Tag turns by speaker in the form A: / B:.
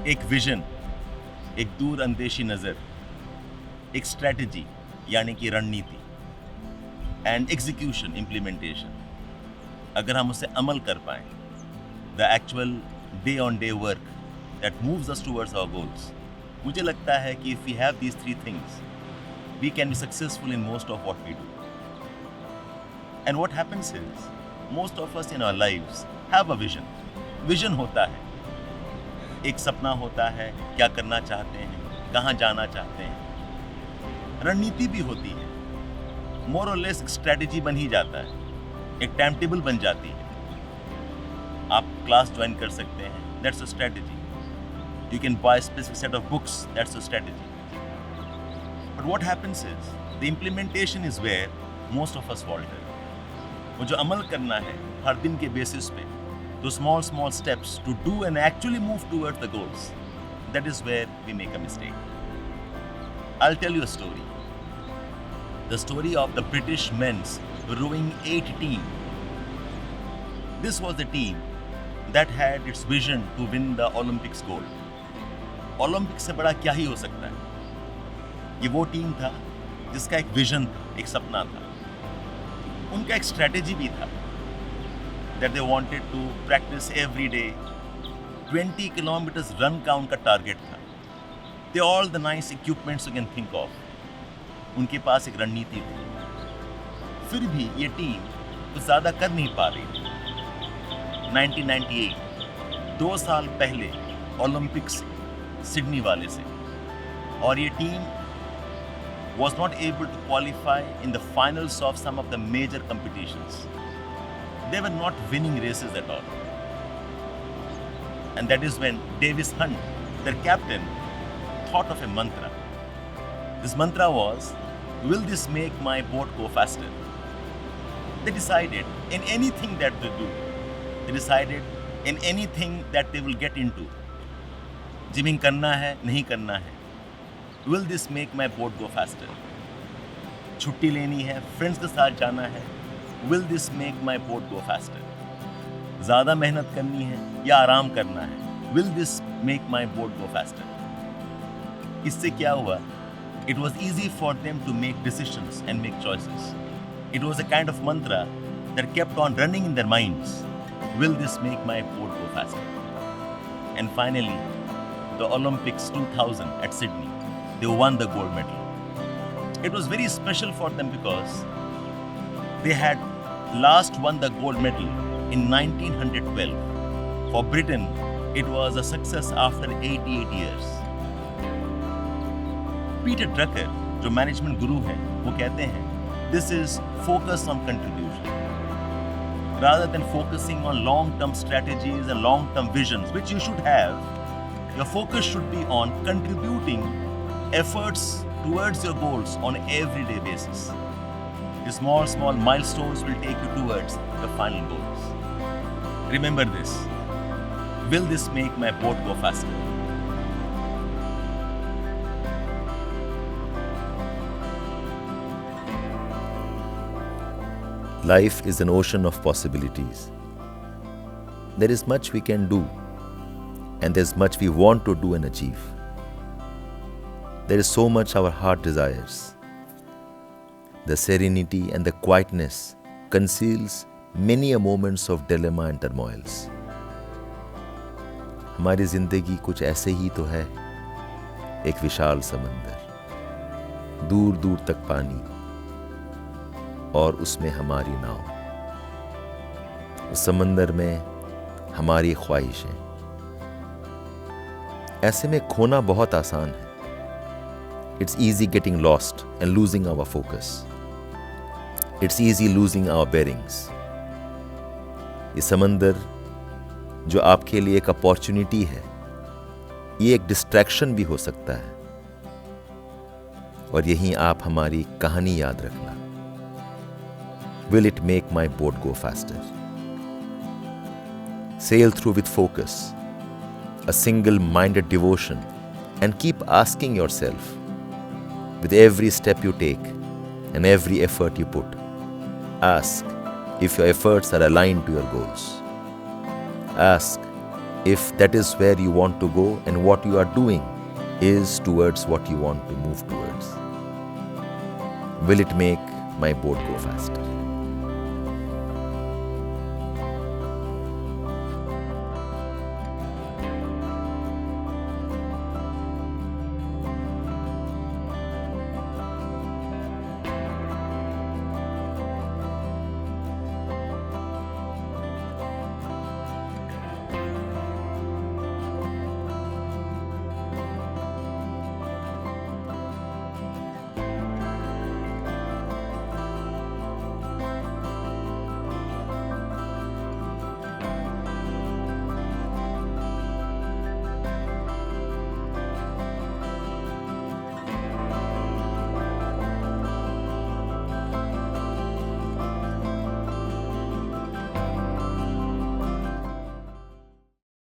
A: एक विजन, एक दूर अंदेशी नज़र, एक स्ट्रैटेजी यानी कि रणनीति एंड एग्जीक्यूशन इम्प्लीमेंटेशन, अगर हम उसे अमल कर पाएं, the actual day on day work that moves us towards our goals, मुझे लगता है कि if we have these three things we can be successful in most of what we do. And what happens is most of us in our lives have a vision. Vision होता है, एक सपना होता है, क्या करना चाहते हैं, कहाँ जाना चाहते हैं. रणनीति भी होती है, मोर और लेस स्ट्रैटेजी बन ही जाता है, एक टाइम टेबल बन जाती है. आप क्लास ज्वाइन कर सकते हैं, that's a strategy. You can buy specific set of books, that's a strategy. But what happens is the implementation is where most of us falter. वो जो अमल करना है हर दिन के बेसिस पे, तो small steps to do and actually move towards the goals, that is where we make a mistake. I'll tell you a story. The story of the British men's rowing 8 team. This was the team that had its vision to win the Olympics gold. Olympics से बड़ा क्या ही हो सकता है. ये वो team था जिसका एक विजन था, एक सपना था. उनका एक स्ट्रैटेजी भी था that they wanted to practice every day. 20 kilometers run का उनका टारगेट था. They all the nice equipments you can think of. उनके पास एक रणनीति थी. फिर भी ये टीम कुछ ज़्यादा कर नहीं पा रही थी. 1998, 2 साल पहले ओलंपिक्स सिडनी वाले से, और ये team was not able to qualify in the finals of some of the major competitions. They were not winning races at all. And that is when Davis Hunt, their captain, thought of a mantra. This mantra was, will this make my boat go faster? They decided in anything that they do, they decided in anything that they will get into, gymming करना है, नहीं करना है, will this make my boat go faster? छुट्टी लेनी है, friends के साथ जाना है, will this make my boat go faster? ज़्यादा मेहनत करनी है या आराम करना है, will this make my boat go faster? इससे क्या हुआ? It was easy for them to make decisions and make choices. It was a kind of mantra that kept on running in their minds. Will this make my boat go faster? And finally, the Olympics 2000 at Sydney, they won the gold medal. It was very special for them because they had last won the gold medal in 1912. For Britain, it was a success after 88 years. Peter Drucker, जो management गुरु हैं, वो कहते हैं, this is focus on contribution. Rather than focusing on long-term strategies and long-term visions, which you should have, your focus should be on contributing efforts towards your goals on an everyday basis. The small milestones will take you towards the final goals. Remember this. Will this make my boat go faster?
B: Life is an ocean of possibilities. There is much we can do, and there's much we want to do and achieve. There is so much our heart desires. The serenity and the quietness conceals many a moments of dilemma and turmoils. हमारी जिंदगी कुछ ऐसे ही तो है, एक विशाल समंदर, दूर दूर तक पानी, और उसमें हमारी नाव. उस समंदर में हमारी ख्वाहिशें. ऐसे में खोना बहुत आसान है. It's easy getting lost and losing our focus. It's easy losing our bearings. ये समंदर जो आपके लिए एक अपॉर्चुनिटी है, ये एक डिस्ट्रैक्शन भी हो सकता है. और यहीं आप हमारी कहानी याद रखना. Will it make my boat go faster? Sail through with focus, a single-minded devotion, and keep asking yourself, with every step you take and every effort you put, ask if your efforts are aligned to your goals. Ask if that is where you want to go and what you are doing is towards what you want to move towards? Will it make my boat go faster?